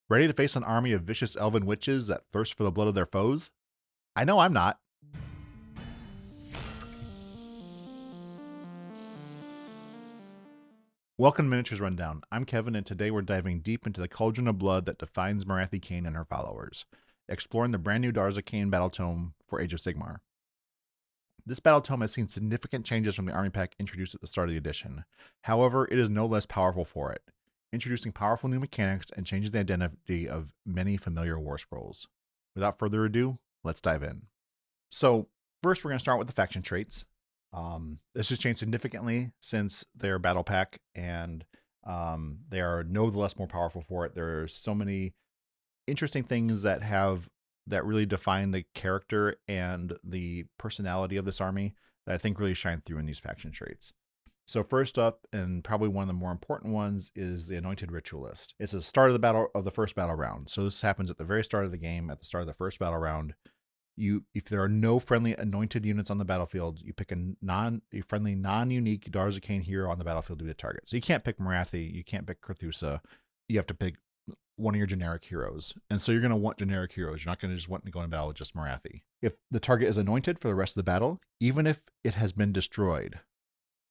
Ready to face an army of vicious elven witches that thirst for the blood of their foes? I know I'm not. Welcome to Miniatures Rundown. I'm Kevin, and today we're diving deep into the cauldron of blood that defines Khaine and her followers, exploring the brand new Daughters of Khaine battletome for Age of Sigmar. This battletome has seen significant changes from the army pack introduced at the start of the edition. However, it is no less powerful for it, introducing powerful new mechanics and changing the identity of many familiar war scrolls. Without further ado, let's dive in. So first, we're going to start with the faction traits. This has changed significantly since their battle pack, and they are no less more powerful for it. There are so many interesting things that really define the character and the personality of this army that I think really shine through in these faction traits. So first up, and probably one of the more important ones, is the Anointed Ritualist. It's the start of the first battle round. So this happens at the very start of the game, at the start of the first battle round. If there are no friendly anointed units on the battlefield, you pick a friendly non-unique Daughters of Khaine hero on the battlefield to be the target. So you can't pick Marathi, you can't pick Carthusa. You have to pick one of your generic heroes. And so you're going to want generic heroes. You're not going to just want to go in battle with just Marathi. If the target is anointed for the rest of the battle, even if it has been destroyed,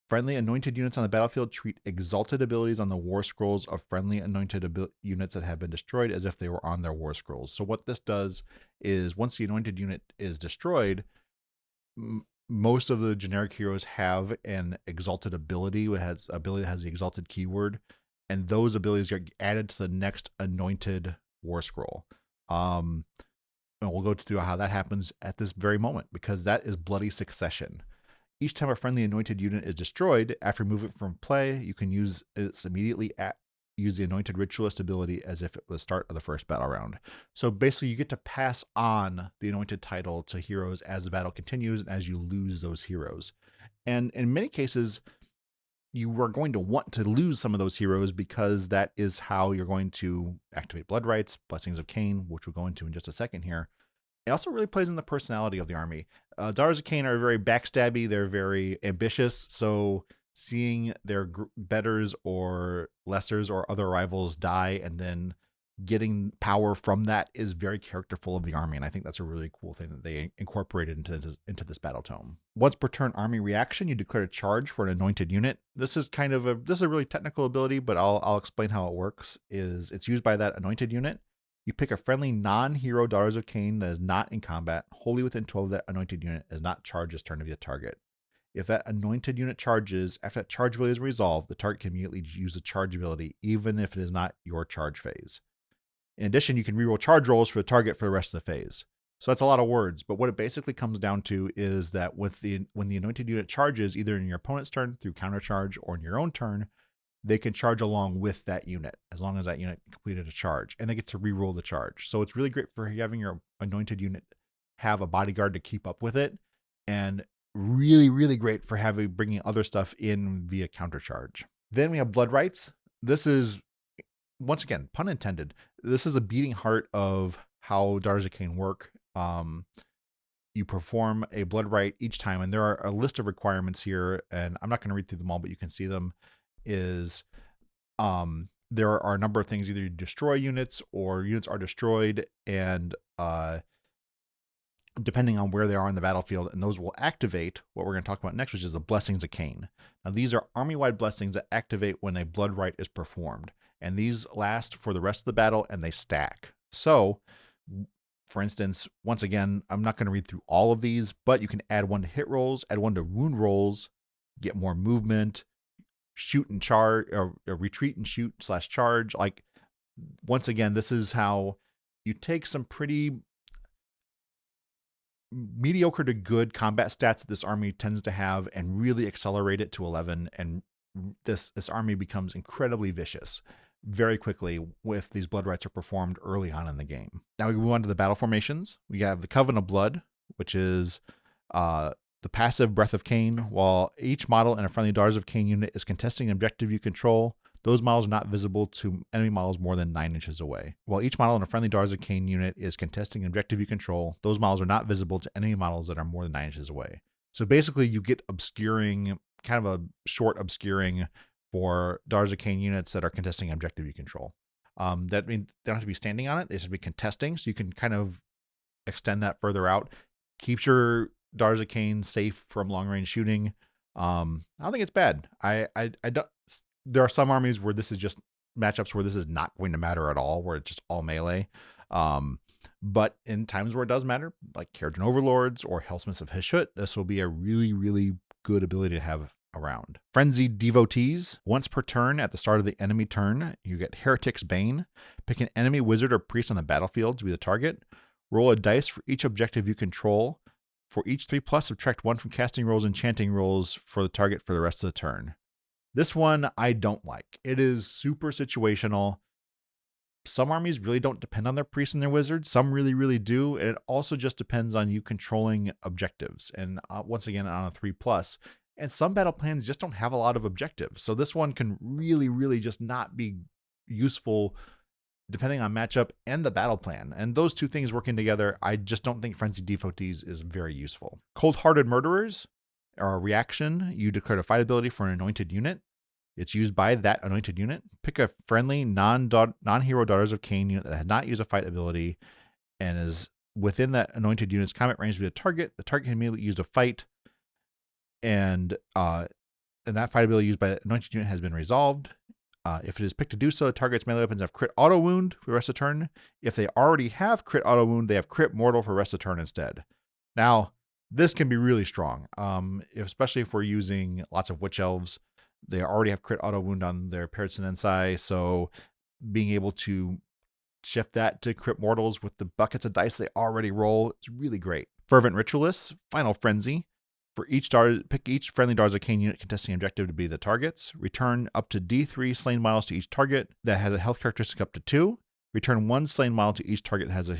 friendly anointed units on the battlefield treat exalted abilities on the war scrolls of friendly anointed units that have been destroyed as if they were on their war scrolls. So what this does is once the anointed unit is destroyed, most of the generic heroes have an exalted ability. It has ability that has the exalted keyword, and those abilities get added to the next anointed war scroll. And we'll go through how that happens at this very moment, because that is Bloody Succession. Each time a friendly anointed unit is destroyed, after moving from play, you can use the Anointed Ritualist ability as if it was the start of the first battle round. So basically, you get to pass on the anointed title to heroes as the battle continues and as you lose those heroes. And in many cases, you are going to want to lose some of those heroes because that is how you're going to activate Blood Rites, Blessings of Khaine, which we'll go into in just a second here. It also really plays in the personality of the army. Daughters of Khaine are very backstabby. They're very ambitious. So seeing their betters or lessers or other rivals die and then getting power from that is very characterful of the army. And I think that's a really cool thing that they incorporated into this battle tome. Once per turn army reaction, you declare a charge for an anointed unit. This is a really technical ability, but I'll explain how it works. It's used by that anointed unit. You pick a friendly non-hero Daughters of Khaine that is not in combat, wholly within 12 of that anointed unit, is not charged this turn to be the target. If that anointed unit charges, after that charge ability is resolved, the target can immediately use the charge ability, even if it is not your charge phase. In addition, you can reroll charge rolls for the target for the rest of the phase. So that's a lot of words, but what it basically comes down to is that when the anointed unit charges, either in your opponent's turn through counter charge or in your own turn, they can charge along with that unit as long as that unit completed a charge, and they get to reroll the charge. So it's really great for having your anointed unit have a bodyguard to keep up with it, and really, really great for bringing other stuff in via counter charge. Then we have Blood Rites. This is, once again, pun intended, this is a beating heart of how Daughters of Khaine work. You perform a Blood Rite each time, and there are a list of requirements here, and I'm not going to read through them all, but you can see them. There are a number of things. Either you destroy units or units are destroyed, and depending on where they are in the battlefield, and those will activate what we're going to talk about next, which is the Blessings of Khaine. Now, these are army-wide blessings that activate when a Blood Rite is performed, and these last for the rest of the battle, and they stack. So, for instance, once again, I'm not going to read through all of these, but you can add one to hit rolls, add one to wound rolls, get more movement, shoot and charge, or retreat and shoot / charge. Like, once again, this is how you take some pretty mediocre to good combat stats that this army tends to have and really accelerate it to 11, and this army becomes incredibly vicious very quickly if these Blood Rites are performed early on in the game. Now we move on to the battle formations. We have the Coven of Blood, which is the passive Breath of Khaine. While each model in a friendly Daughters of Khaine unit is contesting an objective you control, those models are not visible to enemy models more than 9 inches away. While each model in a friendly Daughters of Khaine unit is contesting an objective you control, those models are not visible to enemy models that are more than 9 inches away. So basically, you get obscuring, kind of a short obscuring for Daughters of Khaine units that are contesting an objective you control. That means they don't have to be standing on it. They should be contesting. So you can kind of extend that further out. Keeps your Daughters of Khaine safe from long range shooting. I don't think it's bad. I don't. There are some armies where this is just matchups where this is not going to matter at all, where it's just all melee. But in times where it does matter, like Keratin Overlords or Hellsmiths of Hishut, this will be a really, really good ability to have around. Frenzied Devotees. Once per turn at the start of the enemy turn, you get Heretic's Bane. Pick an enemy wizard or priest on the battlefield to be the target. Roll a dice for each objective you control. For each 3+, subtract 1 from casting rolls and chanting rolls for the target for the rest of the turn. This one I don't like. It is super situational. Some armies really don't depend on their priests and their wizards. Some really, really do. And it also just depends on you controlling objectives. And once again, on a 3+. And some battle plans just don't have a lot of objectives. So this one can really, really just not be useful depending on matchup and the battle plan. And those two things working together, I just don't think Frenzied Devotees is very useful. Cold-Hearted Murderers are a reaction. You declare a fight ability for an anointed unit. It's used by that anointed unit. Pick a friendly non-hero Daughters of Khaine unit that has not used a fight ability and is within that anointed unit's combat range with a target. The target can immediately use a fight, and that fight ability used by the anointed unit has been resolved. If it is picked to do so, the target's melee weapons have crit auto wound for the rest of the turn. If they already have crit auto wound, they have crit mortal for the rest of the turn instead. Now, this can be really strong, especially if we're using lots of witch elves. They already have crit auto wound on their Peritsinensai, so being able to shift that to crit mortals with the buckets of dice they already roll is really great. Fervent Ritualists, Final Frenzy. For pick each friendly Daughters of Khaine unit contesting objective to be the targets. Return up to D3 slain models to each target that has a health characteristic up to 2. Return 1 slain model to each target that has a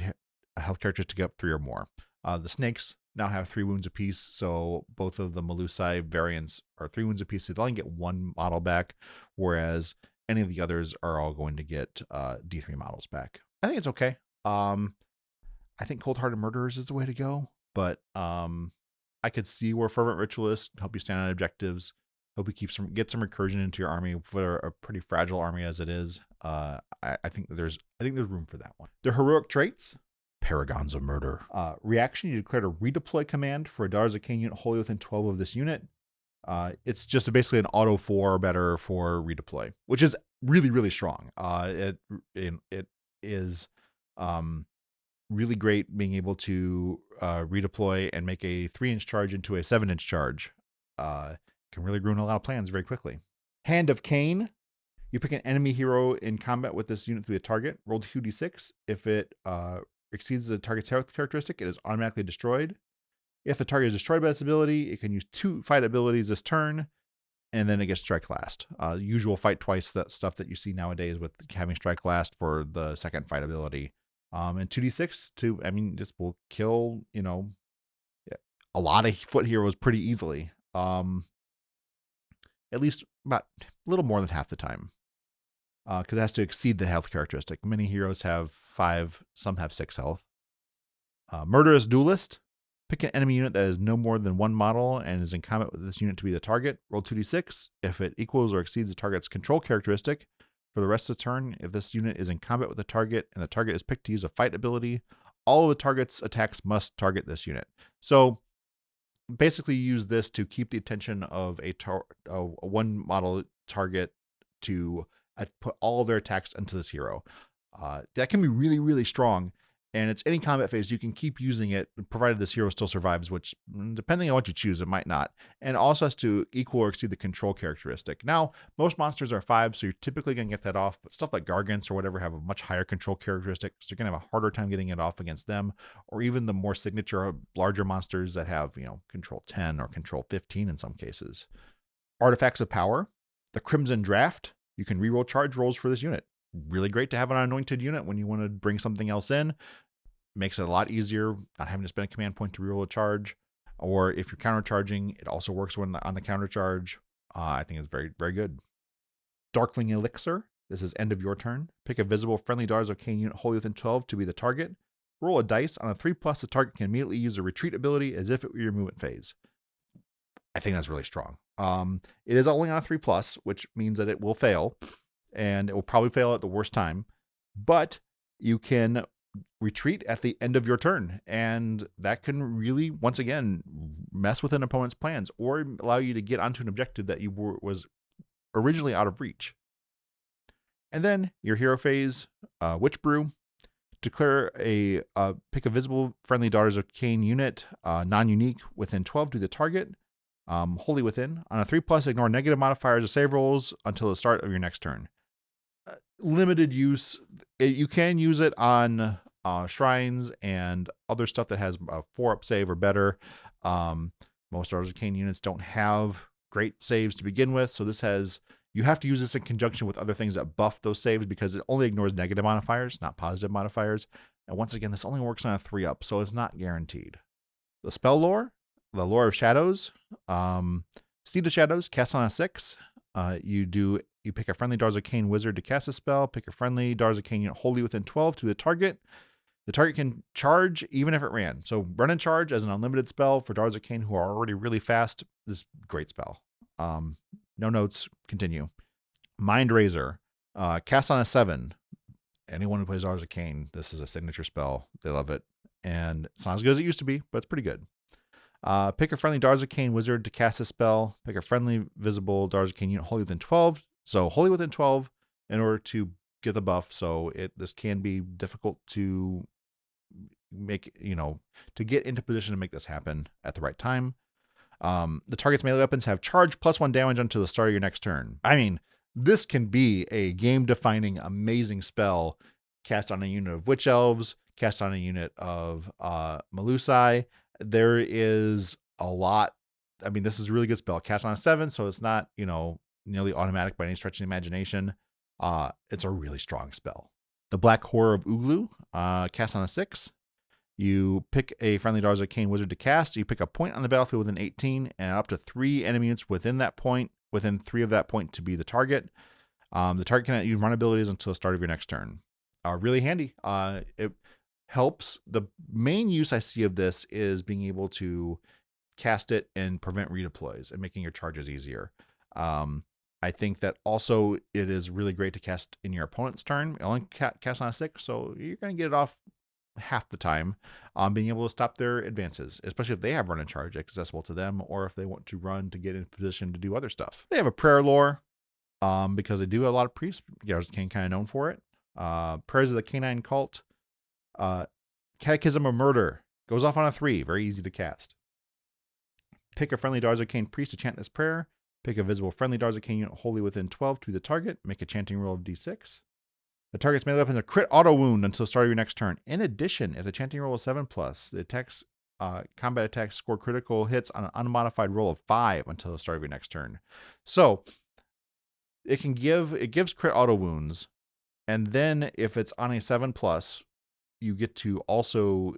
health characteristic up 3 or more. The snakes now have 3 wounds apiece, so both of the Melusai variants are 3 wounds apiece, so they only get 1 model back, whereas any of the others are all going to get D3 models back. I think it's okay. I think Cold-Hearted Murderers is the way to go, but I could see where Fervent Ritualists help you stand on objectives, help you get some recursion into your army for a pretty fragile army as it is. I think there's room for that one. The heroic traits, Paragons of Murder. Reaction, you declared a redeploy command for a Daughters of Khaine unit wholly within 12 of this unit. It's just basically an auto 4 or better for redeploy, which is really, really strong. It is really great being able to redeploy and make a 3-inch charge into a 7-inch charge. Can really ruin a lot of plans very quickly. Hand of Khaine. You pick an enemy hero in combat with this unit to be a target. Roll 2d6. If it exceeds the target's health characteristic, it is automatically destroyed. If the target is destroyed by this ability, it can use 2 fight abilities this turn, and then it gets strike last. Usual fight twice, that stuff that you see nowadays with having strike last for the second fight ability. And 2d6 this will kill, a lot of foot heroes pretty easily. At least about a little more than half the time. Because it has to exceed the health characteristic. Many heroes have 5, some have 6 health. Murderous Duelist. Pick an enemy unit that is no more than 1 model and is in combat with this unit to be the target. Roll 2d6. If it equals or exceeds the target's control characteristic, for the rest of the turn, if this unit is in combat with the target and the target is picked to use a fight ability, all of the target's attacks must target this unit. So basically use this to keep the attention of a 1 model target to put all of their attacks into this hero. That can be really, really strong. And it's any combat phase, you can keep using it, provided this hero still survives, which, depending on what you choose, it might not. And it also has to equal or exceed the control characteristic. Now, most monsters are 5, so you're typically going to get that off, but stuff like Gargants or whatever have a much higher control characteristic, so you're going to have a harder time getting it off against them, or even the more signature, larger monsters that have, control 10 or control 15 in some cases. Artifacts of Power. The Crimson Draft. You can reroll charge rolls for this unit. Really great to have an anointed unit when you want to bring something else in. Makes it a lot easier not having to spend a command point to reroll a charge. Or if you're countercharging, it also works on the countercharge. I think it's very, very good. Darkling Elixir. This is end of your turn. Pick a visible friendly Daughters of Khaine unit wholly within 12 to be the target. Roll a dice. On a 3+, the target can immediately use a retreat ability as if it were your movement phase. I think that's really strong. It is only on a 3+, which means that it will fail. And it will probably fail at the worst time. but you can retreat at the end of your turn, and that can really, once again, mess with an opponent's plans or allow you to get onto an objective that was originally out of reach. And then your hero phase, Witch Brew. Declare pick a visible friendly Daughters of Khaine unit, non-unique, within 12 to the target, wholly within. On a 3+, ignore negative modifiers of save rolls until the start of your next turn. Limited use. You can use it on shrines and other stuff that has a 4-up save or better. Most Daughters of Khaine units don't have great saves to begin with, so you have to use this in conjunction with other things that buff those saves because it only ignores negative modifiers, not positive modifiers. And once again, this only works on a 3-up, so it's not guaranteed. The spell lore, the Lore of Shadows, Steed of Shadows, cast on a 6. You pick a friendly Daughters of Khaine wizard to cast a spell. Pick a friendly Daughters of Khaine unit wholly within 12 to the target. The target can charge even if it ran. So run and charge as an unlimited spell for Daughters of Khaine who are already really fast. This is a great spell. No notes, continue. Mind Razor, cast on a 7. Anyone who plays Daughters of Khaine, this is a signature spell. They love it. And it's not as good as it used to be, but it's pretty good. Pick a friendly Daughters of Khaine wizard to cast a spell. Pick a friendly visible Daughters of Khaine unit wholly within 12. So wholly within 12 in order to get the buff. So this can be difficult to make, to get into position to make this happen at the right time. The target's melee weapons have charge +1 damage until the start of your next turn. I mean, this can be a game-defining, amazing spell cast on a unit of Witch Elves, cast on a unit of Melusai. There is a lot. I mean, this is a really good spell. Cast on a 7, so it's not, nearly automatic by any stretch of the imagination. It's a really strong spell. The Black Horror of Uglu, cast on a 6. You pick a friendly Daughters of Khaine wizard to cast. You pick a point on the battlefield within 18 and up to 3 enemy units within 3 of that point to be the target. The target cannot use run abilities until the start of your next turn. Really handy. It helps. The main use I see of this is being able to cast it and prevent redeploys and making your charges easier. I think that also it is really great to cast in your opponent's turn. It only cast on a 6, so you're going to get it off half the time, being able to stop their advances, especially if they have run and charge accessible to them, or if they want to run to get in position to do other stuff. They have a prayer lore, because they do a lot of priests. Daughters of Khaine kind of known for it. Prayers of the Canine Cult, Catechism of Murder, goes off on a 3, very easy to cast. Pick a friendly Daughters of Khaine priest to chant this prayer. Pick a visible friendly Daughters of Khaine unit wholly within 12 to the target. Make a chanting roll of d6. The target's melee weapon is a crit auto wound until the start of your next turn. In addition, if the chanting roll is 7+, the attacks, combat attacks score critical hits on an unmodified roll of 5 until the start of your next turn. So it gives crit auto wounds, and then if it's on a 7+, you get to also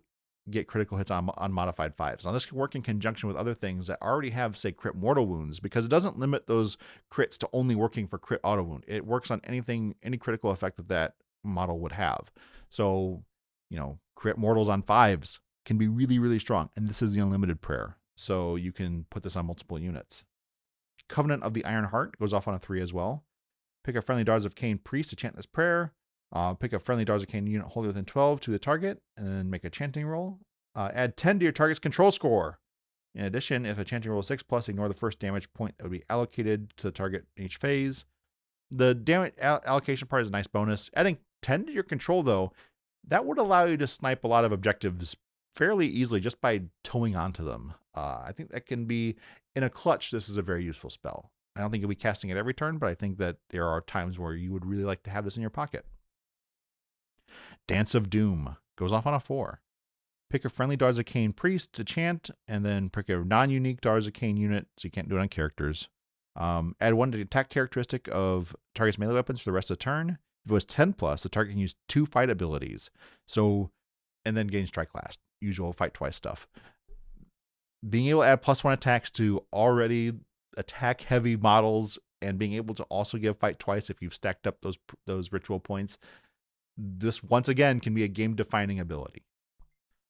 get critical hits on unmodified 5s. Now this can work in conjunction with other things that already have, say, crit mortal wounds, because it doesn't limit those crits to only working for crit auto wound. It works on any critical effect that model would have. So, crit mortals on 5s can be really, really strong. And this is the unlimited prayer. So you can put this on multiple units. Covenant of the Iron Heart goes off on a 3 as well. Pick a friendly Daughters of Khaine priest to chant this prayer. Pick a friendly Daughters of Khaine unit wholly within 12 to the target, and then make a chanting roll. Add 10 to your target's control score. In addition, if a chanting roll is 6+, ignore the first damage point that would be allocated to the target in each phase. The damage allocation part is a nice bonus. Adding 10 to your control, though, that would allow you to snipe a lot of objectives fairly easily just by towing onto them. I think that can be, in a clutch, this is a very useful spell. I don't think you'll be casting it every turn, but I think that there are times where you would really like to have this in your pocket. Dance of Doom goes off on a 4. Pick a friendly Daughters of Khaine priest to chant, and then pick a non-unique Daughters of Khaine unit, so you can't do it on characters. Add 1 to the attack characteristic of target's melee weapons for the rest of the turn. If it was 10+, the target can use 2 fight abilities. So, and then gain strike last. Usual fight twice stuff. Being able to add +1 attacks to already attack-heavy models, and being able to also give fight twice if you've stacked up those ritual points. This, once again, can be a game-defining ability.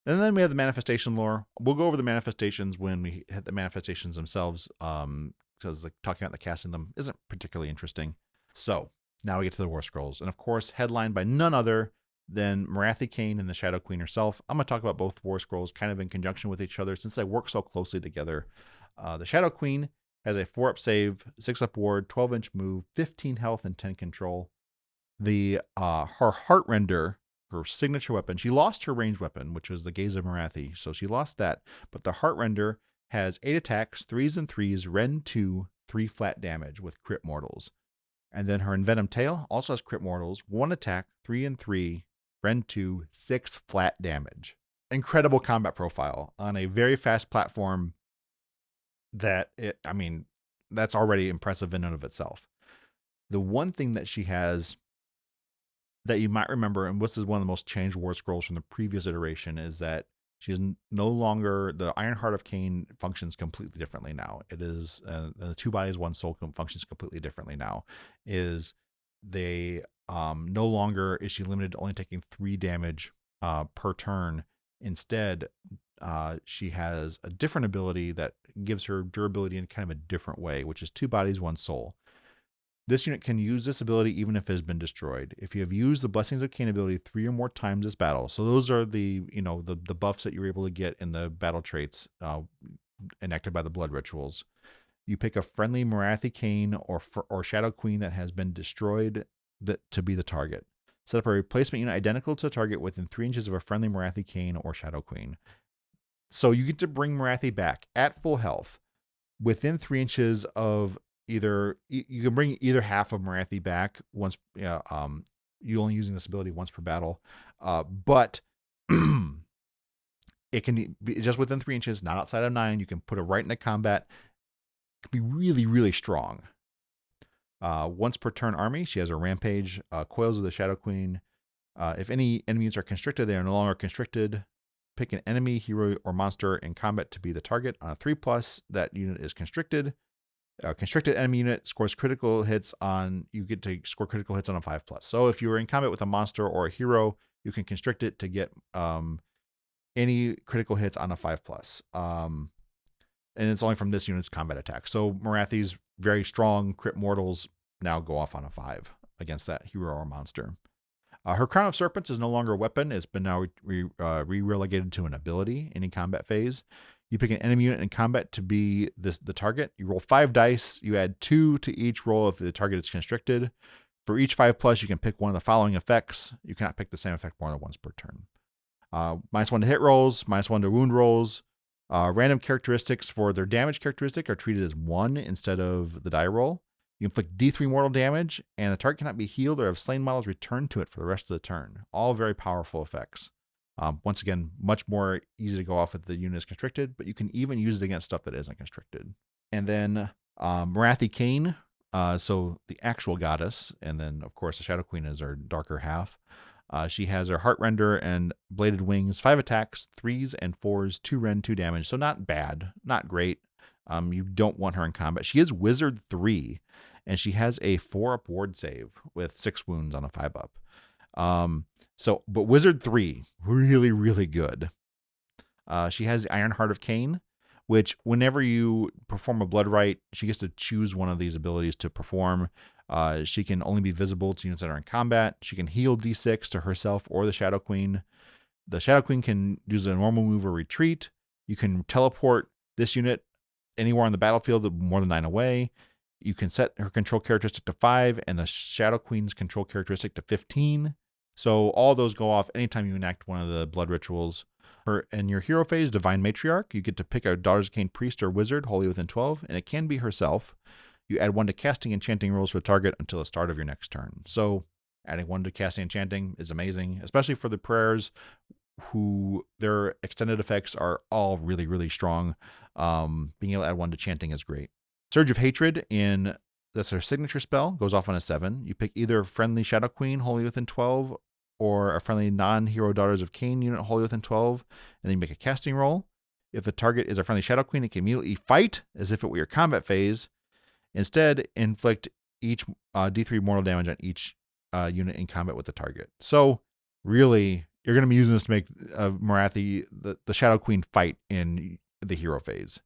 And then we have the manifestation lore. We'll go over the manifestations when we hit the manifestations themselves, because talking about the casting them isn't particularly interesting. So, Now we get to the War Scrolls, and of course, headlined by none other than Morathi Khaine and the Shadow Queen herself. I'm going to talk about both War Scrolls kind of in conjunction with each other since they work so closely together. The Shadow Queen has a 4-up save, 6-up ward, 12-inch move, 15 health, and 10 control. Her Heartrender, her signature weapon, she lost her ranged weapon, which was the Gaze of Morathi, so she lost that. But the Heartrender has 8 attacks, 3s and 3s, Rend 2, 3 flat damage with crit mortals. And then her Envenom Tail also has crit mortals, 1 attack, 3 and 3, Rend 2, 6 flat damage. Incredible combat profile on a very fast platform that's already impressive in and of itself. The one thing that she has that you might remember, and this is one of the most changed War Scrolls from the previous iteration, is that she is no longer, the Iron Heart of Khaine functions completely differently now. It is, the 2 bodies, 1 soul functions completely differently now. Is they, no longer is she limited to only taking 3 damage per turn. Instead, she has a different ability that gives her durability in kind of a different way, which is 2 bodies, 1 soul. This unit can use this ability even if it has been destroyed. If you have used the Blessings of Khaine ability 3 or more times this battle, so those are the buffs that you're able to get in the battle traits enacted by the blood rituals. You pick a friendly Morathi Khaine or Shadow Queen that has been destroyed to be the target. Set up a replacement unit identical to the target within 3 inches of a friendly Morathi Khaine or Shadow Queen. So you get to bring Morathi back at full health within 3 inches of you can bring either half of Morathi back once. You're only using this ability once per battle, but it can be just within 3 inches, not outside of 9. You can put it right into combat. It can be really, really strong. Once per turn army, she has a rampage, Coils of the Shadow Queen. If any enemies are constricted, they are no longer constricted. Pick an enemy, hero, or monster in combat to be the target. On a 3+, that unit is constricted. Constricted enemy unit scores critical hits you get to score critical hits on a 5+. So if you were in combat with a monster or a hero, you can constrict it to get any critical hits on a 5+. And it's only from this unit's combat attack. So Morathi's very strong crit mortals now go off on a 5 against that hero or monster. Her Crown of Serpents is no longer a weapon. It's been now re-relegated to an ability in a combat phase. You pick an enemy unit in combat to be the target. You roll 5 dice. You add 2 to each roll if the target is constricted. For each 5+, you can pick one of the following effects. You cannot pick the same effect more than once per turn. -1 to hit rolls, -1 to wound rolls. Random characteristics for their damage characteristic are treated as 1 instead of the die roll. You inflict D3 mortal damage, and the target cannot be healed or have slain models returned to it for the rest of the turn. All very powerful effects. Once again, much more easy to go off if the unit is constricted, but you can even use it against stuff that isn't constricted. And then Morathi Khaine, so the actual goddess, and then of course the Shadow Queen is her darker half. She has her Heartrender and Bladed Wings, 5 attacks, 3s and 4s, 2 rend, 2 damage. So not bad, not great. You don't want her in combat. She is Wizard 3, and she has a 4-up ward save with 6 wounds on a 5-up. But Wizard 3, really, really good. She has the Iron Heart of Khaine, which whenever you perform a blood rite, she gets to choose one of these abilities to perform. She can only be visible to units that are in combat. She can heal D6 to herself or the Shadow Queen. The Shadow Queen can use a normal move or retreat. You can teleport this unit anywhere on the battlefield more than 9 away. You can set her control characteristic to 5 and the Shadow Queen's control characteristic to 15. So all those go off anytime you enact one of the blood rituals. In your hero phase, Divine Matriarch, you get to pick a Daughters of Khaine priest or wizard, wholly within 12, and it can be herself. You add 1 to casting enchanting rolls for the target until the start of your next turn. So adding 1 to casting enchanting is amazing, especially for the prayers who their extended effects are all really, really strong. Being able to add 1 to chanting is great. Surge of Hatred, that's her signature spell, goes off on a 7. You pick either a friendly Shadow Queen, wholly within 12, or a friendly non-hero Daughters of Khaine unit, wholly within 12, and then you make a casting roll. If the target is a friendly Shadow Queen, it can immediately fight as if it were your combat phase. Instead, inflict each D3 mortal damage on each unit in combat with the target. So, really, you're going to be using this to make Morathi, the Shadow Queen, fight in the hero phase.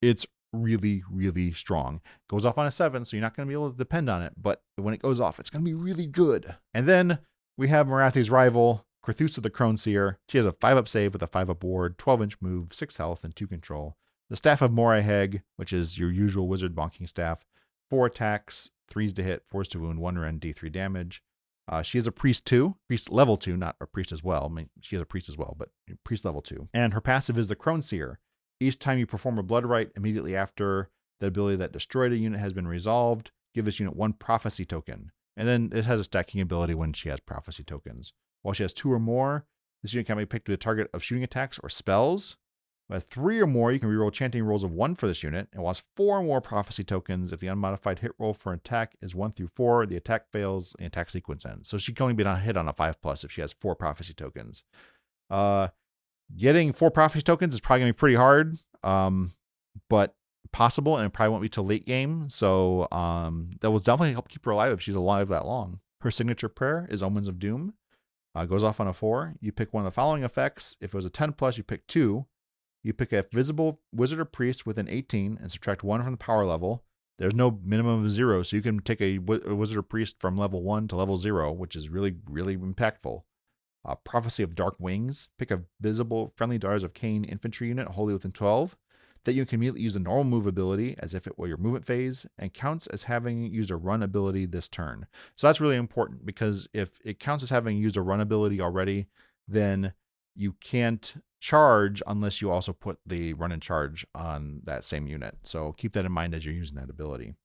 It's really, really strong. Goes off on a 7, so you're not going to be able to depend on it, but when it goes off, it's going to be really good. And then we have Morathi's rival, Krathusa the Crone Seer. She has a 5-up save with a 5-up ward, 12-inch move, 6 health, and 2 control. The Staff of Moriheg, which is your usual wizard bonking staff, 4 attacks, 3s to hit, 4s to wound, 1 rend, D3 damage. She is a priest 2, priest level 2, not a priest as well. I mean, she is a priest as well, but priest level 2. And her passive is the Crone Seer. Each time you perform a blood rite, immediately after the ability that destroyed a unit has been resolved, give this unit 1 prophecy token. And then it has a stacking ability when she has prophecy tokens. While she has 2 or more, this unit can be picked to a target of shooting attacks or spells. With 3 or more, you can reroll chanting rolls of 1 for this unit, and while 4 or more prophecy tokens, if the unmodified hit roll for an attack is 1 through 4, the attack fails, and the attack sequence ends. So she can only be hit on a 5+ if she has 4 prophecy tokens. Getting 4 prophecy tokens is probably going to be pretty hard, but possible, and it probably won't be till late game. So that will definitely help keep her alive if she's alive that long. Her signature prayer is Omens of Doom. Goes off on a 4. You pick one of the following effects. If it was a 10+, you pick 2. You pick a visible wizard or priest with an 18 and subtract 1 from the power level. There's no minimum of 0, so you can take a wizard or priest from level 1 to level 0, which is really, really impactful. Prophecy of Dark Wings. Pick a visible friendly Daughters of Khaine infantry unit wholly within 12. That you can immediately use the normal move ability as if it were your movement phase, and counts as having used a run ability this turn. So that's really important, because if it counts as having used a run ability already, then you can't charge unless you also put the run and charge on that same unit. So keep that in mind as you're using that ability.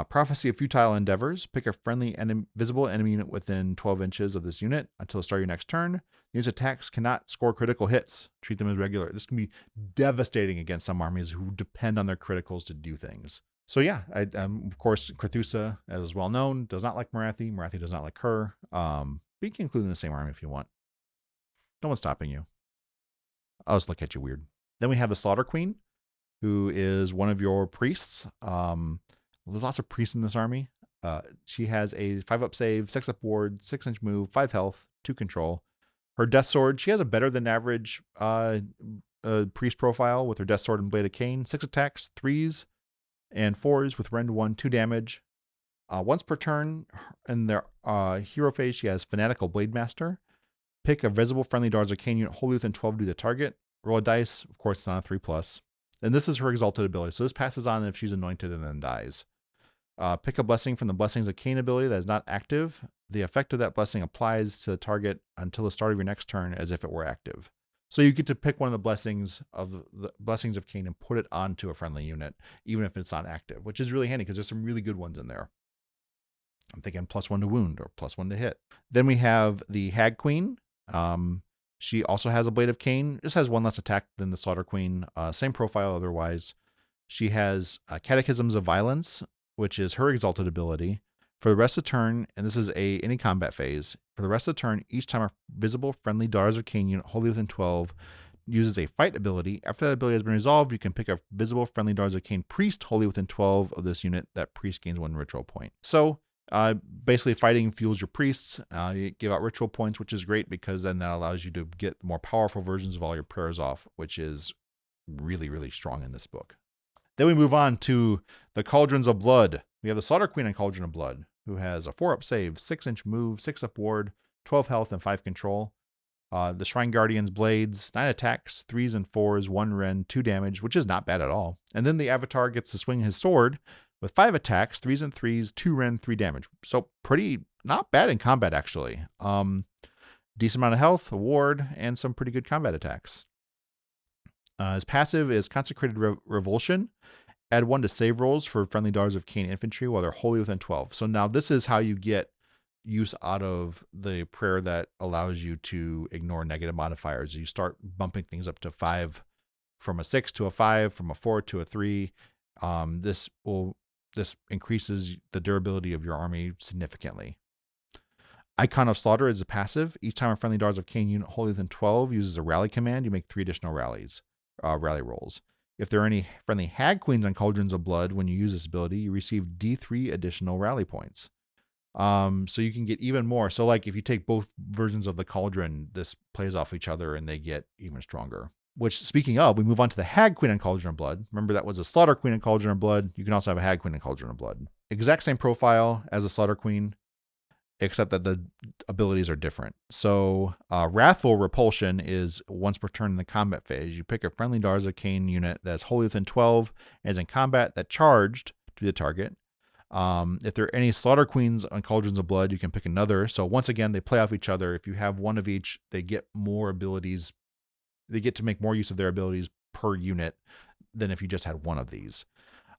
Prophecy of Futile Endeavors. Pick a friendly visible enemy unit within 12 inches of this unit until the start of your next turn. The unit's attacks cannot score critical hits. Treat them as regular. This can be devastating against some armies who depend on their criticals to do things. So yeah, of course, Krathusa, as is well known, does not like Morathi. Morathi does not like her. But you can include in the same army if you want. No one's stopping you. I'll just look at you weird. Then we have the Slaughter Queen, who is one of your priests. There's lots of priests in this army. She has a 5-up save, 6-up ward, 6-inch move, 5 health, 2 control. Her Death Sword, she has a better than average priest profile with her Death Sword and Blade of Khaine. 6 attacks, 3s and 4s with rend 1, 2 damage. Once per turn in their hero phase, she has Fanatical Blade Master. Pick a visible friendly Daughters of Khaine unit wholly within 12 to the target. Roll a dice. Of course, it's not a 3+. And this is her exalted ability. So this passes on if she's anointed and then dies. Pick a blessing from the Blessings of Khaine ability that is not active. The effect of that blessing applies to the target until the start of your next turn as if it were active. So you get to pick one of the blessings of Khaine and put it onto a friendly unit, even if it's not active, which is really handy because there's some really good ones in there. I'm thinking +1 to wound or +1 to hit. Then we have the Hag Queen. She also has a Blade of Khaine. Just has 1 less attack than the Slaughter Queen. Same profile otherwise. She has Catechisms of Violence, which is her exalted ability. For the rest of the turn, and this is any combat phase, for the rest of the turn, each time a visible friendly Daughters of Khaine unit wholly within 12 uses a fight ability. After that ability has been resolved, you can pick a visible friendly Daughters of Khaine priest wholly within 12 of this unit. That priest gains 1 ritual point. So basically fighting fuels your priests. You give out ritual points, which is great because then that allows you to get more powerful versions of all your prayers off, which is really, really strong in this book. Then we move on to the Cauldrons of Blood. We have the Slaughter Queen and Cauldron of Blood, who has a 4-up save, 6-inch move, 6-up ward, 12 health, and 5 control. The Shrine Guardian's Blades, 9 attacks, 3s and 4s, 1 rend, 2 damage, which is not bad at all. And then the Avatar gets to swing his sword with 5 attacks, 3s and 3s, 2 rend, 3 damage. So pretty, not bad in combat, actually. Decent amount of health, a ward, and some pretty good combat attacks. His passive is Consecrated Revulsion. Add 1 to save rolls for friendly Daughters of Khaine infantry while they're wholly within 12. So now this is how you get use out of the prayer that allows you to ignore negative modifiers. You start bumping things up to 5 from a 6 to a 5, from a 4 to a 3. This increases the durability of your army significantly. Icon of Slaughter is a passive. Each time a friendly Daughters of Khaine unit wholly within 12 uses a rally command, you make 3 additional rally rolls. If there are any friendly Hag Queens on Cauldrons of Blood, when you use this ability, you receive D3 additional rally points. So you can get even more. So like if you take both versions of the Cauldron, this plays off each other and they get even stronger. Which, speaking of, we move on to the Hag Queen on Cauldron of Blood. Remember, that was a Slaughter Queen on Cauldron of Blood. You can also have a Hag Queen on Cauldron of Blood. Exact same profile as a Slaughter Queen, except that the abilities are different. So, Wrathful Repulsion is once per turn in the combat phase. You pick a friendly Daughters of Khaine unit that's wholly within 12 and is in combat that charged to the target. If there are any Slaughter Queens on Cauldrons of Blood, you can pick another. So once again, they play off each other. If you have one of each, they get more abilities. They get to make more use of their abilities per unit than if you just had one of these.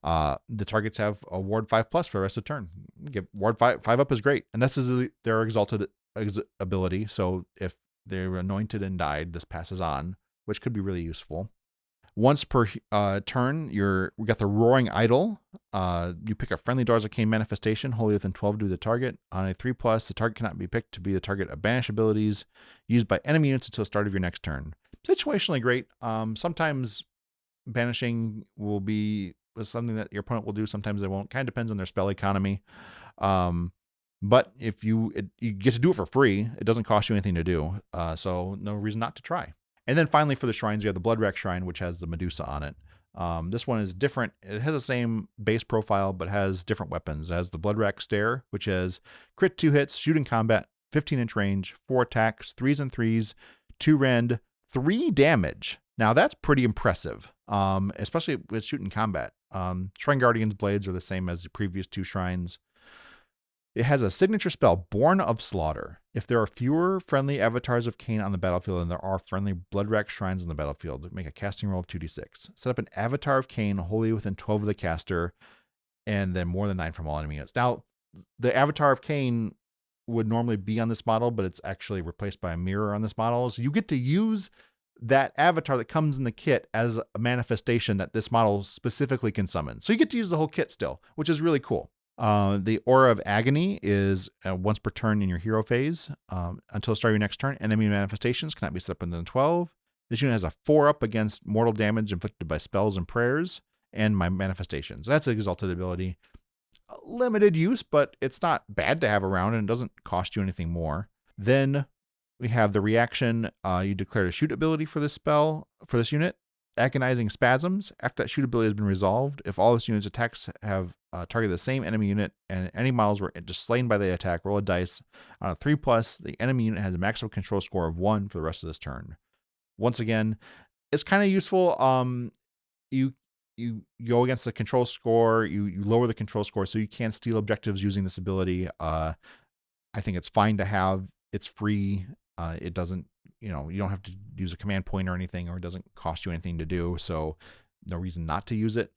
The targets have a ward 5+ for the rest of the turn. Give ward 5 up is great. And this is their exalted ability. So if they're anointed and died, this passes on, which could be really useful. Once per turn, we got the Roaring Idol. You pick a friendly Daughters of Khaine manifestation, wholly within 12 to the target. On a 3+, the target cannot be picked to be the target of banish abilities used by enemy units until the start of your next turn. Situationally great. Sometimes banishing will be something that your opponent will do. Sometimes they won't. Kind of depends on their spell economy. But if you get to do it for free, it doesn't cost you anything to do. So no reason not to try. And then finally for the shrines, you have the Bloodwrack Shrine, which has the Medusa on it. This one is different. It has the same base profile, but has different weapons. It has the Bloodwrack Stare, which has crit 2 hits, shoot in combat, 15-inch range, 4 attacks, 3s and 3s, 2 rend, 3 damage. Now that's pretty impressive, especially with shoot in combat. Shrine Guardian's blades are the same as the previous 2 shrines. It has a signature spell, Born of Slaughter. If there are fewer friendly avatars of Khaine on the battlefield than there are friendly Bloodwrack shrines on the battlefield, make a casting roll of 2d6. Set up an avatar of Khaine wholly within 12 of the caster, and then more than 9 from all enemy units. Now, the avatar of Khaine would normally be on this model, but it's actually replaced by a mirror on this model. So you get to use that avatar that comes in the kit as a manifestation that this model specifically can summon. So you get to use the whole kit still, which is really cool. The Aura of Agony is once per turn in your hero phase. Until the start of your next turn, enemy manifestations cannot be set up within 12. This unit has a 4+ against mortal damage inflicted by spells and prayers, and my manifestations. That's an exalted ability. Limited use, but it's not bad to have around, and it doesn't cost you anything more. Then we have the reaction. You declare a shoot ability for this spell, for this unit. Agonizing Spasms. After that shoot ability has been resolved, if all this unit's attacks have targeted the same enemy unit and any models were just slain by the attack, roll a dice. On a 3+, the enemy unit has a maximum control score of 1 for the rest of this turn. Once again, it's kind of useful. You go against the control score, you lower the control score so you can steal objectives using this ability. I think it's fine to have. It's free. It doesn't, you don't have to use a command point or anything, or it doesn't cost you anything to do. So no reason not to use it.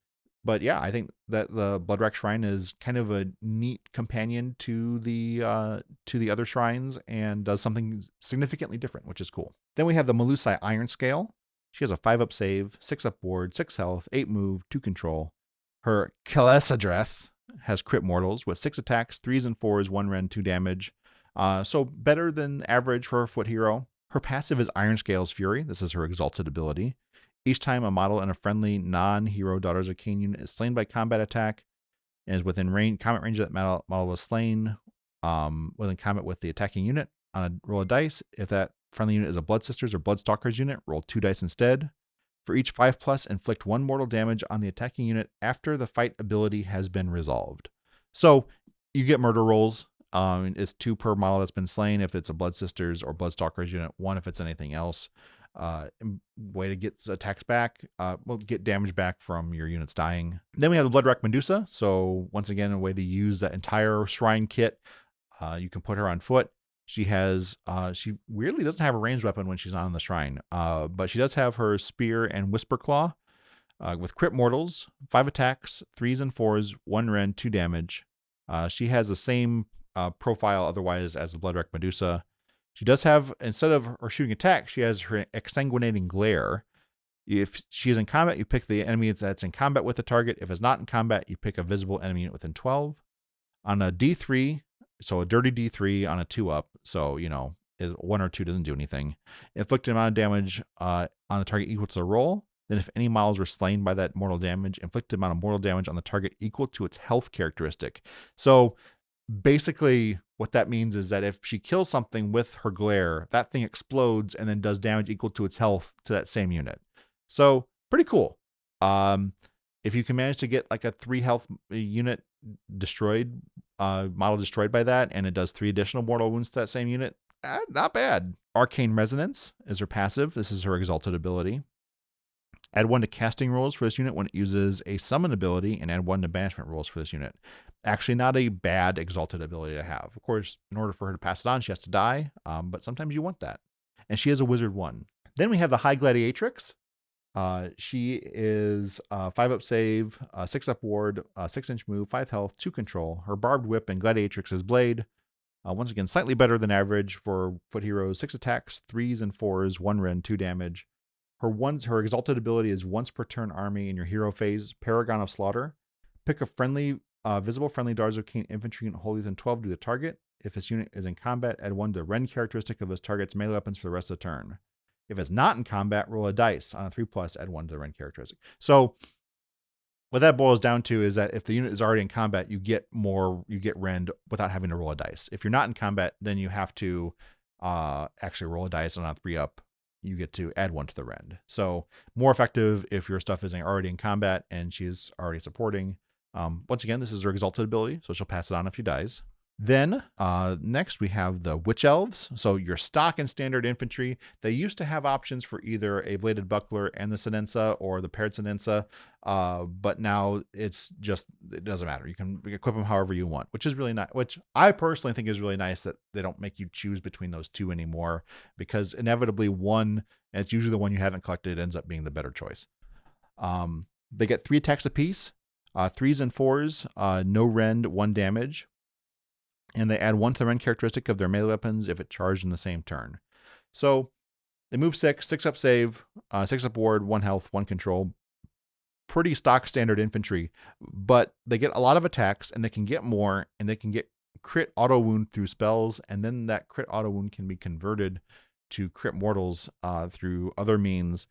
But yeah, I think that the Bloodwrack Shrine is kind of a neat companion to the other shrines and does something significantly different, which is cool. Then we have the Melusai Iron Scale. She has a 5+ save, 6+ ward, 6 health, 8 move, 2 control. Her Kelesadreth has crit mortals with 6 attacks, 3s and 4s, 1 rend, 2 damage. So better than average for a foot hero. Her passive is Iron Scale's Fury. This is her exalted ability. Each time a model in a friendly non-hero Daughters of Khaine unit is slain by combat attack and is within combat range that model was slain within combat with the attacking unit, on a roll of dice. If that friendly unit is a Blood Sisters or Bloodstalkers unit, roll 2 dice instead. For each 5+, inflict 1 mortal damage on the attacking unit after the fight ability has been resolved. So you get murder rolls. It's 2 per model that's been slain if it's a Blood Sisters or Bloodstalkers unit, 1 if it's anything else. Way to get attacks back, get damage back from your units dying. Then we have the Bloodwrack Medusa. So once again, a way to use that entire shrine kit. You can put her on foot. She weirdly doesn't have a ranged weapon when she's not on the shrine, but she does have her spear and whisper claw with crit mortals, 5 attacks, 3s and 4s, 1 rend, 2 damage. She has the same profile otherwise as the Bloodwrack Medusa. She does have, instead of her shooting attack, she has her exsanguinating glare. If she is in combat, you pick the enemy that's in combat with the target. If it's not in combat, you pick a visible enemy unit within 12. On a D3, so a dirty D3 on a 2+, so, 1 or 2 doesn't do anything. Inflicted amount of damage on the target equal to the roll. Then if any models were slain by that mortal damage, inflicted amount of mortal damage on the target equal to its health characteristic. So basically what that means is that if she kills something with her glare, that thing explodes and then does damage equal to its health to that same unit. So pretty cool. If you can manage to get like a 3 health unit destroyed, model destroyed by that, and it does 3 additional mortal wounds to that same unit, not bad. Arcane Resonance is her passive. This is her exalted ability. Add 1 to casting rolls for this unit when it uses a summon ability, and add 1 to banishment rolls for this unit. Actually, not a bad exalted ability to have. Of course, in order for her to pass it on, she has to die, but sometimes you want that. And she is a wizard 1. Then we have the High Gladiatrix. She is 5 up save, 6 up ward, 6-inch move, 5 health, 2 control. Her barbed whip and Gladiatrix's blade. Once again, slightly better than average for foot heroes. 6 attacks, 3s and 4s, 1 rend, 2 damage. Her exalted ability is once per turn army in your hero phase, Paragon of Slaughter. Pick a friendly, visible friendly Daughters of Khaine infantry unit wholly within 12 to the target. If this unit is in combat, add 1 to the rend characteristic of this target's melee weapons for the rest of the turn. If it's not in combat, roll a dice on a 3+, add 1 to the rend characteristic. So what that boils down to is that if the unit is already in combat, you get rend without having to roll a dice. If you're not in combat, then you have to actually roll a dice on a 3-up. You get to add 1 to the rend. So more effective if your stuff is already in combat and she's already supporting. Once again, this is her exalted ability, so she'll pass it on if she dies. Then next we have the Witch Elves. So your stock and standard infantry. They used to have options for either a bladed buckler and the Sinensa or the paired Sinensa, but now it doesn't matter. You can equip them however you want, which is really nice. Which I personally think is really nice that they don't make you choose between those 2 anymore, because inevitably one, and it's usually the one you haven't collected, ends up being the better choice. They get 3 attacks apiece, 3s and 4s, no rend, 1 damage. And they add 1 to the rend characteristic of their melee weapons if it charged in the same turn. So they move 6 up save, 6 up ward, 1 health, 1 control. Pretty stock standard infantry, but they get a lot of attacks and they can get more, and they can get crit auto wound through spells, and then that crit auto wound can be converted to crit mortals through other means.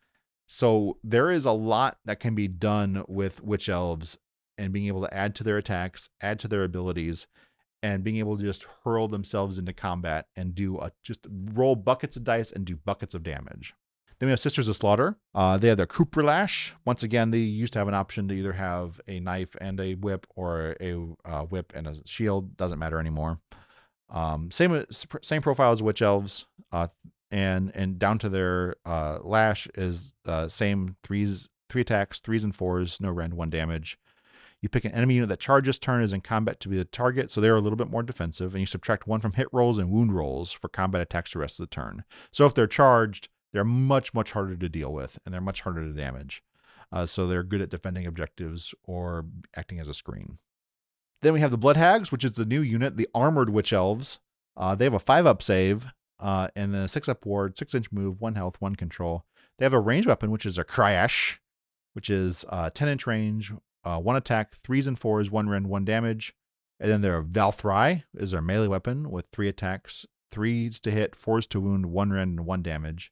So there is a lot that can be done with Witch Elves and being able to add to their attacks, add to their abilities, and being able to just hurl themselves into combat and just roll buckets of dice and do buckets of damage. Then we have Sisters of Slaughter. They have their Cooperlash. Once again, they used to have an option to either have a knife and a whip, or a whip and a shield. Doesn't matter anymore. Same profile as Witch Elves, and down to their lash is same 3 attacks, 3s and 4s, no rend, 1 damage. You pick an enemy unit that charges turn is in combat to be the target, so they're a little bit more defensive, and you subtract 1 from hit rolls and wound rolls for combat attacks the rest of the turn. So if they're charged, they're much, much harder to deal with, and they're much harder to damage. So they're good at defending objectives or acting as a screen. Then we have the Blood Hags, which is the new unit, the Armored Witch Elves. They have a 5-up save, and then a 6-up ward, 6-inch move, 1 health, 1 control. They have a range weapon, which is a Kryash, which is 10-inch range, 1 attack, 3s and 4s, 1 rend, 1 damage. And then their Valthry is their melee weapon with 3 attacks, 3s to hit, 4s to wound, 1 rend, and 1 damage.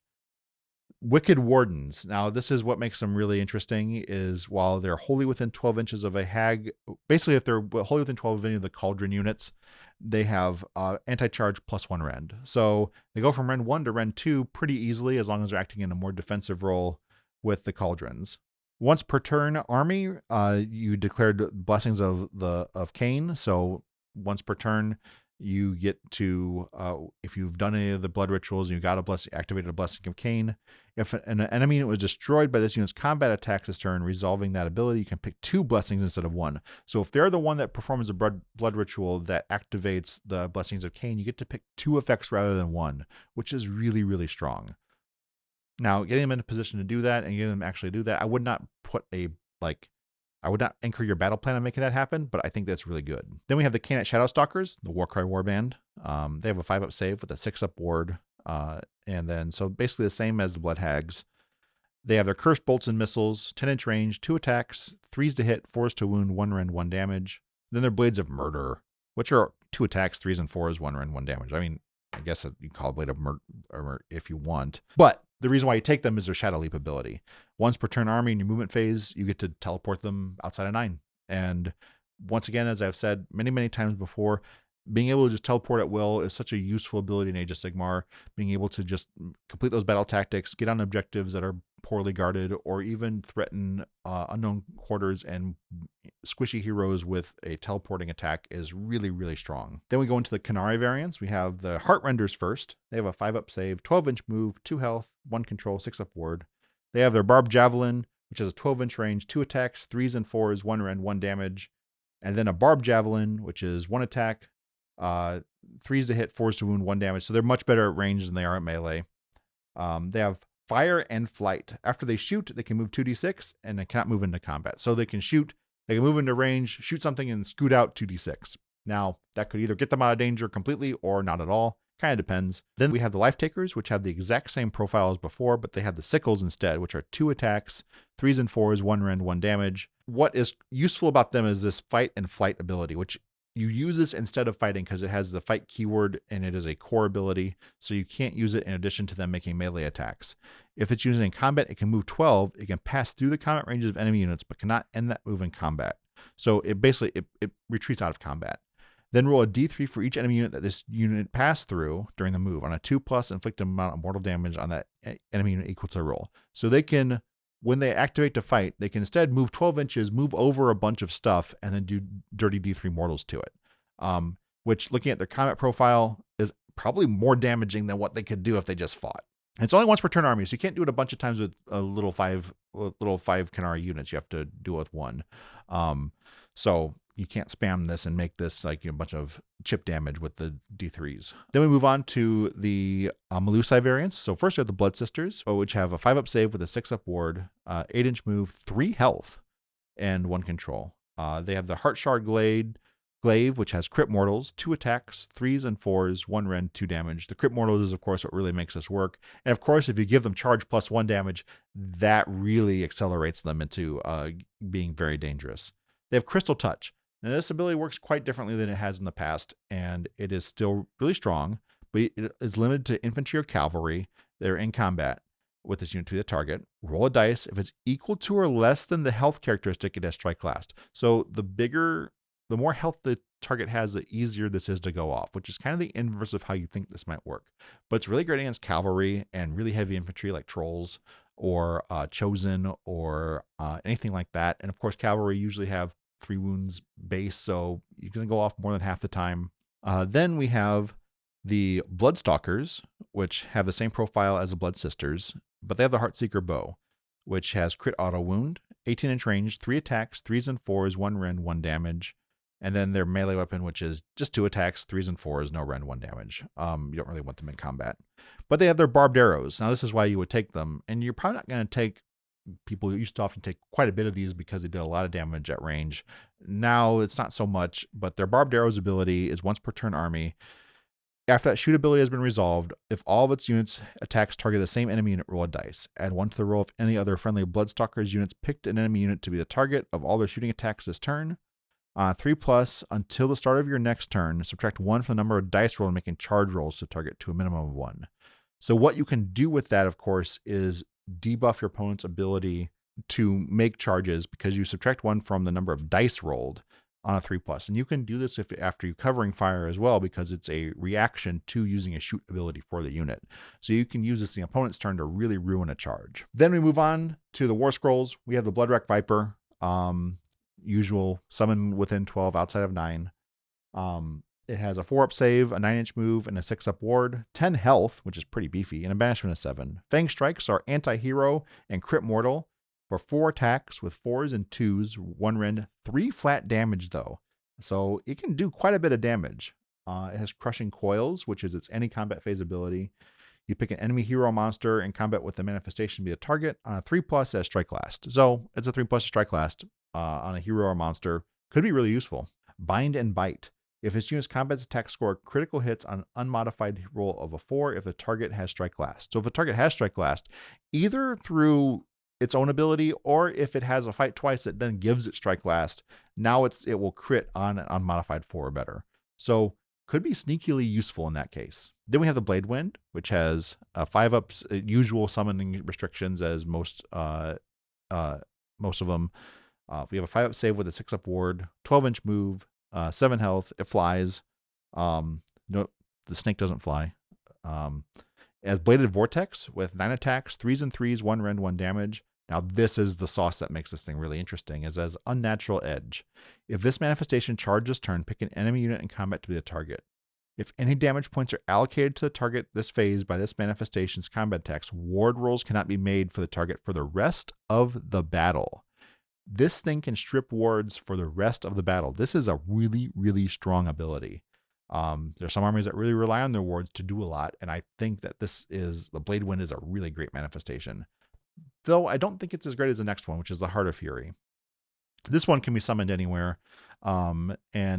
Wicked Wardens. Now, this is what makes them really interesting, is while they're wholly within 12 inches of a hag, basically if they're wholly within 12 of any of the Cauldron units, they have anti-charge plus 1 rend. So they go from rend 1 to rend 2 pretty easily, as long as they're acting in a more defensive role with the Cauldrons. Once per turn army, you declared Blessings of Khaine. So once per turn, you get to, if you've done any of the blood rituals, and you got activated a Blessing of Khaine. If an enemy unit was destroyed by this unit's combat attacks this turn, resolving that ability, you can pick 2 blessings instead of 1. So if they're the one that performs a blood ritual that activates the Blessings of Khaine, you get to pick 2 effects rather than 1, which is really, really strong. Now, getting them in a position to do that and getting them to actually do that, I would not anchor your battle plan on making that happen, but I think that's really good. Then we have the Khainite Shadowstalkers, the Warcry Warband. They have a 5-up save with a 6-up ward. And then, so basically the same as the Blood Hags. They have their Cursed Bolts and Missiles, 10-inch range, 2 attacks, 3s to hit, 4s to wound, 1 rend, 1 damage. Then their Blades of Murder, which are 2 attacks, 3s and 4s, 1 rend, 1 damage. I mean, I guess you call it Blade of Murder if you want. But the reason why you take them is their Shadow Leap ability. Once per turn army in your movement phase, you get to teleport them outside of 9. And once again, as I've said many, many times before, being able to just teleport at will is such a useful ability in Age of Sigmar. Being able to just complete those battle tactics, get on objectives that are poorly guarded, or even threaten unknown quarters and squishy heroes with a teleporting attack is really, really strong. Then we go into the Khanari variants. We have the Heartrenders first. They have a 5-up save, 12-inch move, 2 health, 1 control, 6-up ward. They have their Barbed Javelin, which has a 12-inch range, 2 attacks, 3s and 4s, 1 rend, 1 damage. And then a Barbed Javelin, which is 1 attack, 3s to hit, 4s to wound, 1 damage. So they're much better at range than they are at melee. They have fire and flight. After they shoot, they can move 2d6, and they cannot move into combat. So they can shoot, they can move into range, shoot something, and scoot out 2d6. Now, that could either get them out of danger completely or not at all. Kind of depends. Then we have the Life Takers, which have the exact same profile as before, but they have the Sickles instead, which are 2 attacks, 3s and 4s, 1 rend, 1 damage. What is useful about them is this fight and flight ability, which you use this instead of fighting because it has the fight keyword and it is a core ability, so you can't use it in addition to them making melee attacks. If it's used in combat, it can move 12. It can pass through the combat ranges of enemy units, but cannot end that move in combat. So it basically it retreats out of combat. Then roll a d3 for each enemy unit that this unit passed through during the move. On a 2+, inflict an amount of mortal damage on that enemy unit equal to the roll. So they can, when they activate to fight, they can instead move 12 inches, move over a bunch of stuff, and then do dirty d3 mortals to it. Which, looking at their combat profile, is probably more damaging than what they could do if they just fought. And it's only once per turn army, so you can't do it a bunch of times with a little five Khanari units. You have to do it with 1. So you can't spam this and make this like a bunch of chip damage with the D3s. Then we move on to the Melusai variants. So first we have the Blood Sisters, which have a 5-up save with a 6-up ward, 8-inch move, 3 health, and 1 control. They have the Heart Shard Glaive, which has crit mortals, 2 attacks, 3s and 4s, 1 rend, 2 damage. The crit mortals is, of course, what really makes this work. And, of course, if you give them charge plus 1 damage, that really accelerates them into being very dangerous. They have Crystal Touch. Now, this ability works quite differently than it has in the past, and it is still really strong, but it is limited to infantry or cavalry that are in combat with this unit to the target. Roll a dice. If it's equal to or less than the health characteristic, it has strike last. So the more health the target has, the easier this is to go off, which is kind of the inverse of how you think this might work. But it's really great against cavalry and really heavy infantry like trolls or chosen or anything like that. And of course, cavalry usually have 3 wounds base, so you can go off more than half the time. Then we have the Bloodstalkers, which have the same profile as the Blood Sisters, but they have the Heartseeker Bow, which has crit auto wound, 18-inch range, 3 attacks, 3s and 4s, 1 rend, 1 damage. And then their melee weapon, which is just 2 attacks, 3s and 4s, no rend, 1 damage. You don't really want them in combat. But they have their barbed arrows. Now, this is why you would take them. And you're probably not going to take, people used to often take quite a bit of these because they did a lot of damage at range. Now, it's not so much, but their barbed arrows ability is once per turn army. After that shoot ability has been resolved, if all of its units attacks target the same enemy unit, roll a dice. Add 1 to the roll if any other friendly Bloodstalkers units picked an enemy unit to be the target of all their shooting attacks this turn. 3+, until the start of your next turn, subtract 1 from the number of dice rolled, making charge rolls to target to a minimum of 1. So what you can do with that, of course, is debuff your opponent's ability to make charges because you subtract 1 from the number of dice rolled on a 3+. And you can do this after you covering fire as well, because it's a reaction to using a shoot ability for the unit. So you can use this in the opponent's turn to really ruin a charge. Then we move on to the War Scrolls. We have the Bloodwrack Viper. Usual summon within 12 outside of 9. It has a 4-up save, a 9-inch move, and a 6-up ward, 10 health, which is pretty beefy, and a banishment of 7. Fang Strikes are anti-hero and crit mortal for 4 attacks with 4s and 2s, 1 rend, 3 flat damage though. So it can do quite a bit of damage. It has Crushing Coils, which is its any combat phase ability. You pick an enemy hero monster in combat with the manifestation be a target. On a 3+, it has Strike Last. So it's a 3+ Strike Last on a hero or monster. Could be really useful. Bind and Bite. If its unit's combat attacks score critical hits on an unmodified roll of a 4 if the target has Strike Last. So if a target has Strike Last, either through its own ability or if it has a fight twice that then gives it Strike Last, now it will crit on an unmodified 4 or better. So could be sneakily useful in that case. Then we have the Blade Wind, which has 5-up usual summoning restrictions as most of them. We have a 5-up save with a 6-up ward, 12-inch move, 7 health. It flies. No, the snake doesn't fly. As Bladed Vortex with 9 attacks, 3s and 3s, 1 rend, 1 damage. Now, this is the sauce that makes this thing really interesting, is as Unnatural Edge. If this manifestation charges turn, pick an enemy unit in combat to be the target. If any damage points are allocated to the target this phase by this manifestation's combat attacks, ward rolls cannot be made for the target for the rest of the battle. This thing can strip wards for the rest of the battle. This is a really, really strong ability. There's some armies that really rely on their wards to do a lot, and I think that the Blade Wind is a really great manifestation. Though I don't think it's as great as the next one, which is the Heart of Fury. This one can be summoned anywhere, and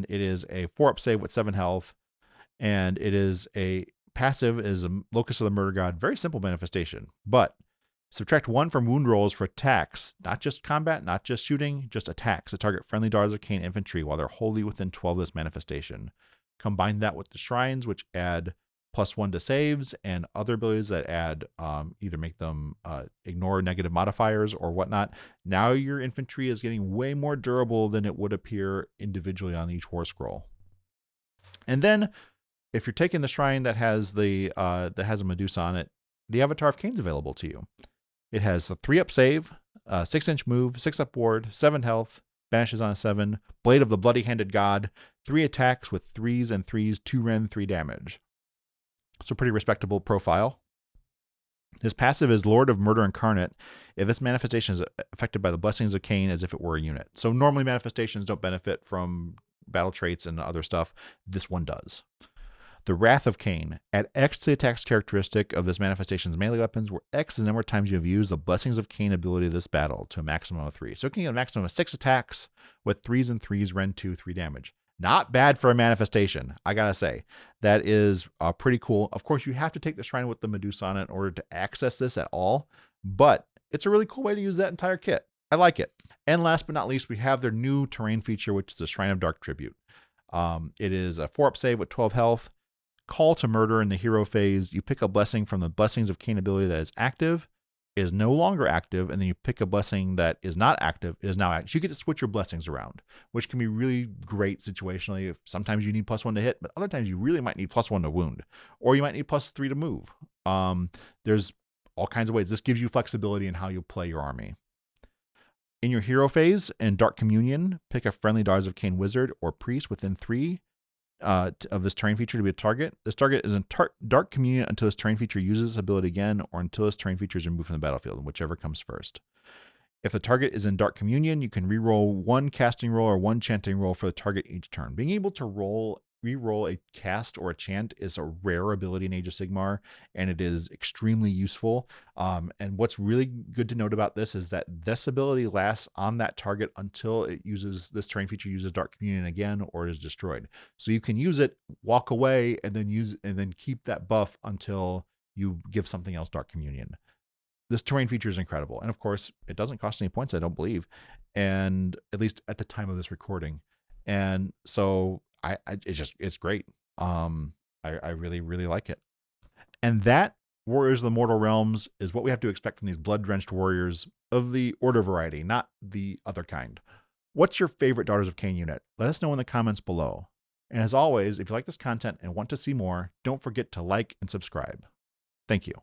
it is a 4-up save with 7 health, and it is a passive is a Locus of the Murder God. Very simple manifestation, but subtract 1 from wound rolls for attacks, not just combat, not just shooting, just attacks to target friendly Daughters of Khaine infantry while they're wholly within 12 of this manifestation. Combine that with the shrines, which add +1 to saves, and other abilities that add either make them ignore negative modifiers or whatnot. Now your infantry is getting way more durable than it would appear individually on each war scroll. And then, if you're taking the shrine that has a Medusa on it, the Avatar of Khaine's available to you. It has a 3-up save, 6-inch move, 6-up ward, 7 health, banishes on a 7, Blade of the Bloody-Handed God, 3 attacks with 3s and 3s, 2 rend, 3 damage. So pretty respectable profile. His passive is Lord of Murder Incarnate. If this manifestation is affected by the Blessings of Khaine as if it were a unit. So normally manifestations don't benefit from battle traits and other stuff. This one does. The Wrath of Khaine. Add X to the attack's characteristic of this manifestation's melee weapons, where X is the number of times you have used the Blessings of Khaine ability of this battle to a maximum of 3. So it can get a maximum of 6 attacks with 3s and 3s, rend 2, 3 damage. Not bad for a manifestation, I gotta say. That is pretty cool. Of course, you have to take the shrine with the Medusa on it in order to access this at all, but it's a really cool way to use that entire kit. I like it. And last but not least, we have their new terrain feature, which is the Shrine of Dark Tribute. It is a 4-up save with 12 health. Call to Murder in the hero phase. You pick a blessing from the Blessings of Khaine ability that is active. Is no longer active, and then you pick a blessing that is not active, it is now active. So you get to switch your blessings around, which can be really great situationally. If sometimes you need +1 to hit, but other times you really might need +1 to wound, or you might need +3 to move. There's all kinds of ways. This gives you flexibility in how you play your army. In your hero phase, in Dark Communion, pick a friendly Daughters of Khaine wizard or priest within 3 of this terrain feature to be a target. This target is in Dark Communion until this terrain feature uses this ability again, or until this terrain feature is removed from the battlefield, whichever comes first. If the target is in Dark Communion, you can reroll 1 casting roll or 1 chanting roll for the target each turn. Being able to reroll a cast or a chant is a rare ability in Age of Sigmar, and it is extremely useful. And what's really good to note about this is that this ability lasts on that target until this terrain feature uses Dark Communion again, or it is destroyed. So you can use it, walk away, and then keep that buff until you give something else Dark Communion. This terrain feature is incredible, and of course, it doesn't cost any points, I don't believe, and at least at the time of this recording. And so it's great. I really, really like it. And that, Warriors of the Mortal Realms, is what we have to expect from these blood-drenched warriors of the Order variety, not the other kind. What's your favorite Daughters of Khaine unit? Let us know in the comments below. And as always, if you like this content and want to see more, don't forget to like and subscribe. Thank you.